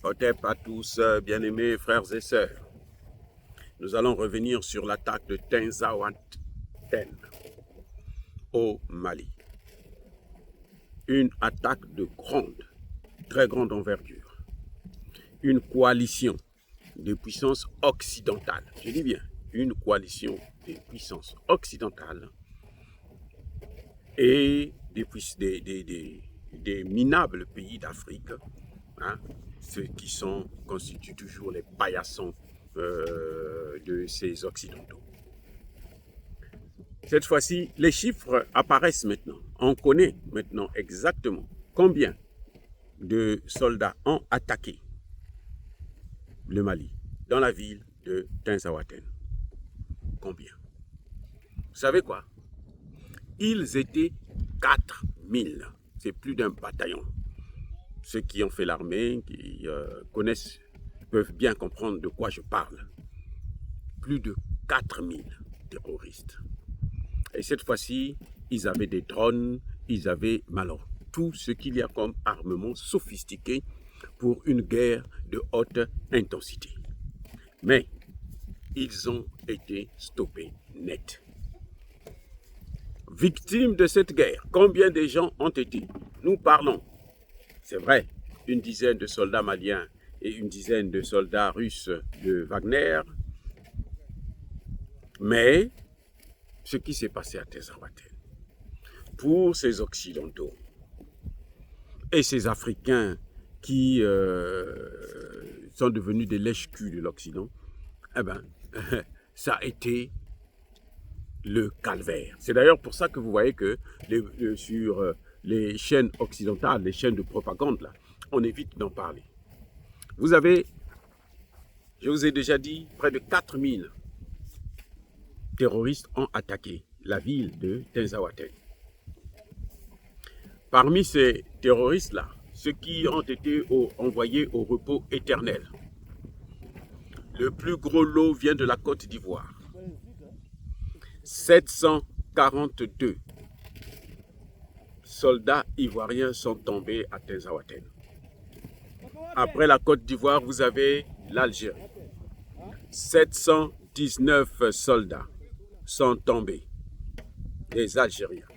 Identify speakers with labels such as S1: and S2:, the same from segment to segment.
S1: Hotep à tous, bien-aimés frères et sœurs. Nous allons revenir sur l'attaque de Tinzaouaten au Mali. Une attaque de très grande envergure. Une coalition des puissances occidentales, je dis bien, une coalition des puissances occidentales et des minables pays d'Afrique, hein, ceux qui constituent toujours les paillassons de ces Occidentaux. Cette fois-ci, les chiffres apparaissent maintenant. On connaît maintenant exactement combien de soldats ont attaqué le Mali dans la ville de Tinzaouaten. Combien? Vous savez quoi? Ils étaient 4000. C'est plus d'un bataillon. Ceux qui ont fait l'armée, qui connaissent, peuvent bien comprendre de quoi je parle. Plus de 4000 terroristes. Et cette fois-ci, ils avaient des drones, ils avaient alors tout ce qu'il y a comme armement sophistiqué pour une guerre de haute intensité. Mais ils ont été stoppés net. Victimes de cette guerre, combien de gens ont été? Nous parlons, c'est vrai, une dizaine de soldats maliens et une dizaine de soldats russes de Wagner, mais ce qui s'est passé à Tinzaouaten, pour ces Occidentaux et ces Africains qui sont devenus des lèche-culs de l'Occident, eh ben, ça a été le calvaire. C'est d'ailleurs pour ça que vous voyez que sur les chaînes occidentales, les chaînes de propagande, là, on évite d'en parler. Vous avez, je vous ai déjà dit, près de 4000 terroristes ont attaqué la ville de Tinzaouaten. Parmi ces terroristes-là, ceux qui ont été envoyés au repos éternel, le plus gros lot vient de la Côte d'Ivoire. 742 soldats ivoiriens sont tombés à Tinzaouaten. Après la Côte d'Ivoire, vous avez l'Algérie. 719 soldats sont tombés, des Algériens,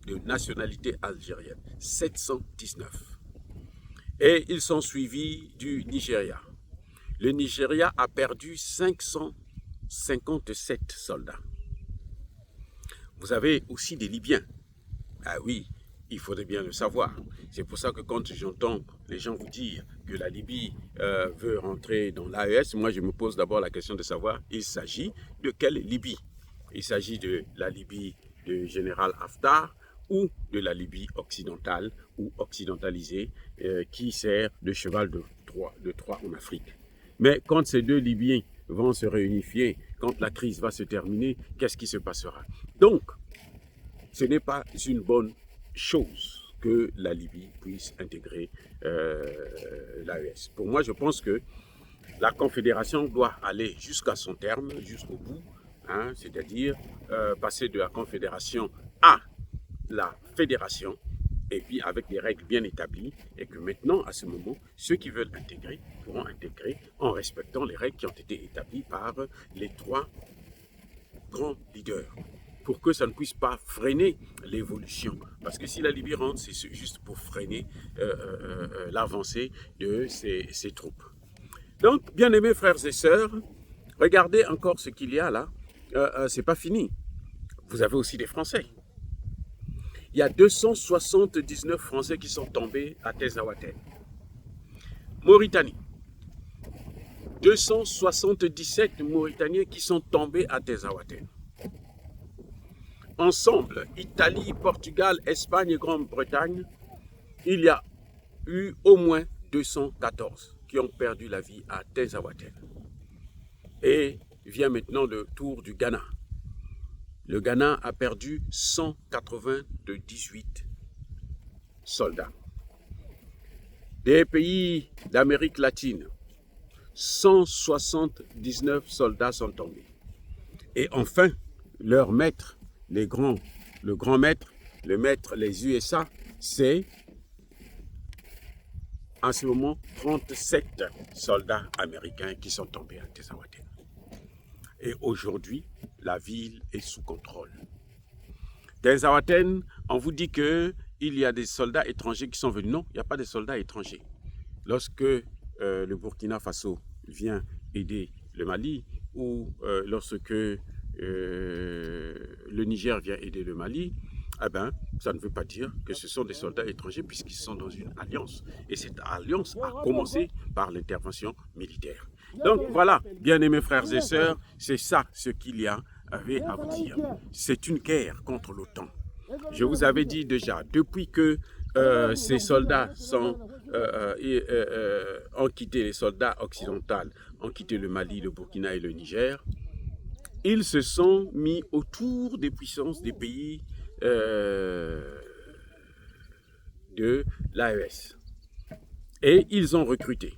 S1: de nationalité algérienne. 719. Et ils sont suivis du Nigeria. Le Nigeria a perdu 557 soldats. Vous avez aussi des Libyens. Ah oui, il faudrait bien le savoir. C'est pour ça que quand j'entends les gens vous dire que la Libye veut rentrer dans l'AES, moi je me pose d'abord la question de savoir, il s'agit de quelle Libye? Il s'agit de la Libye du général Haftar ou de la Libye occidentale ou occidentalisée qui sert de cheval de Troie en Afrique. Mais quand ces deux Libyens vont se réunifier, quand la crise va se terminer, qu'est-ce qui se passera? Donc, ce n'est pas une bonne chose que la Libye puisse intégrer l'AES. Pour moi, je pense que la Confédération doit aller jusqu'à son terme, jusqu'au bout, hein, c'est-à-dire passer de la Confédération à la Fédération, et puis avec des règles bien établies, et que maintenant, à ce moment, ceux qui veulent intégrer pourront intégrer en respectant les règles qui ont été établies par les trois grands leaders, pour que ça ne puisse pas freiner l'évolution. Parce que si la Libye rentre, c'est juste pour freiner l'avancée de ces troupes. Donc, bien-aimés frères et sœurs, regardez encore ce qu'il y a là. C'est pas fini. Vous avez aussi des Français. Il y a 279 Français qui sont tombés à Tinzaouaten. Mauritanie. 277 Mauritaniens qui sont tombés à Tinzaouaten. Ensemble, Italie, Portugal, Espagne et Grande-Bretagne, il y a eu au moins 214 qui ont perdu la vie à Tinzaouaten. Et vient maintenant le tour du Ghana. Le Ghana a perdu 198 soldats. Des pays d'Amérique latine, 179 soldats sont tombés. Et enfin, leur maître, le grand maître, les USA, c'est en ce moment 37 soldats américains qui sont tombés à Tezawaten. Et aujourd'hui, la ville est sous contrôle. Tezawaten, on vous dit qu'il y a des soldats étrangers qui sont venus. Non, il n'y a pas de soldats étrangers. Lorsque le Burkina Faso vient aider le Mali ou lorsque le Niger vient aider le Mali, eh ben, ça ne veut pas dire que ce sont des soldats étrangers puisqu'ils sont dans une alliance. Et cette alliance a commencé par l'intervention militaire. Donc voilà, bien-aimés frères et sœurs, c'est ça ce qu'il y avait à vous dire. C'est une guerre contre l'OTAN. Je vous avais dit déjà, depuis que ces soldats ont quitté, les soldats occidentaux ont quitté le Mali, le Burkina et le Niger, ils se sont mis autour des puissances des pays de l'AES. Et ils ont recruté.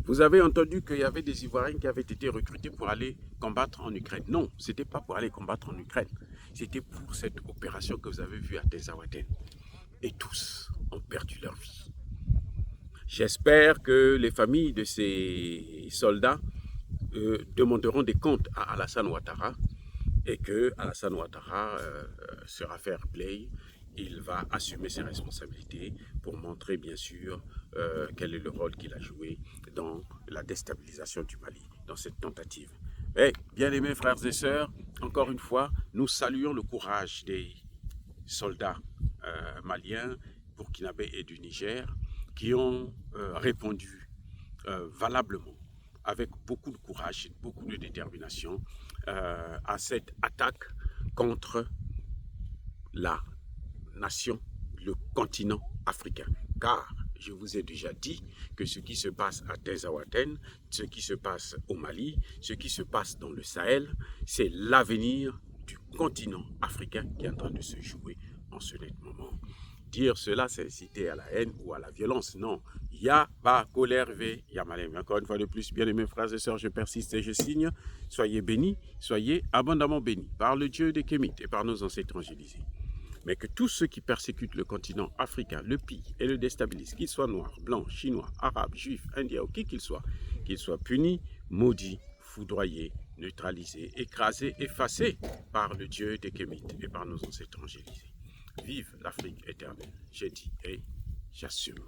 S1: Vous avez entendu qu'il y avait des Ivoiriens qui avaient été recrutés pour aller combattre en Ukraine. Non, ce n'était pas pour aller combattre en Ukraine. C'était pour cette opération que vous avez vue à Tezawaten. Et tous ont perdu leur vie. J'espère que les familles de ces soldats demanderont des comptes à Alassane Ouattara et que Alassane Ouattara sera fair play. Il va assumer ses responsabilités pour montrer bien sûr quel est le rôle qu'il a joué dans la déstabilisation du Mali, dans cette tentative. Mais bien aimés frères et sœurs, encore une fois, nous saluons le courage des soldats maliens, burkinabés et du Niger qui ont répondu valablement, avec beaucoup de courage et beaucoup de détermination à cette attaque contre la nation, le continent africain. Car je vous ai déjà dit que ce qui se passe à Tezawaten, ce qui se passe au Mali, ce qui se passe dans le Sahel, c'est l'avenir du continent africain qui est en train de se jouer en ce net moment. Dire cela, c'est inciter à la haine ou à la violence. Non, il y a pas colère, il y a malin. Encore une fois de plus, bien aimés frères et sœurs, je persiste et je signe. Soyez bénis, soyez abondamment bénis par le Dieu des Kémites et par nos ancêtres angélisés. Mais que tous ceux qui persécutent le continent africain, le pillent et le déstabilisent, qu'ils soient noirs, blancs, chinois, arabes, juifs, indiens ou qui qu'ils soient punis, maudits, foudroyés, neutralisés, écrasés, effacés par le Dieu des Kémites et par nos ancêtres angélisés. Vive l'Afrique éternelle, j'ai dit et j'assume.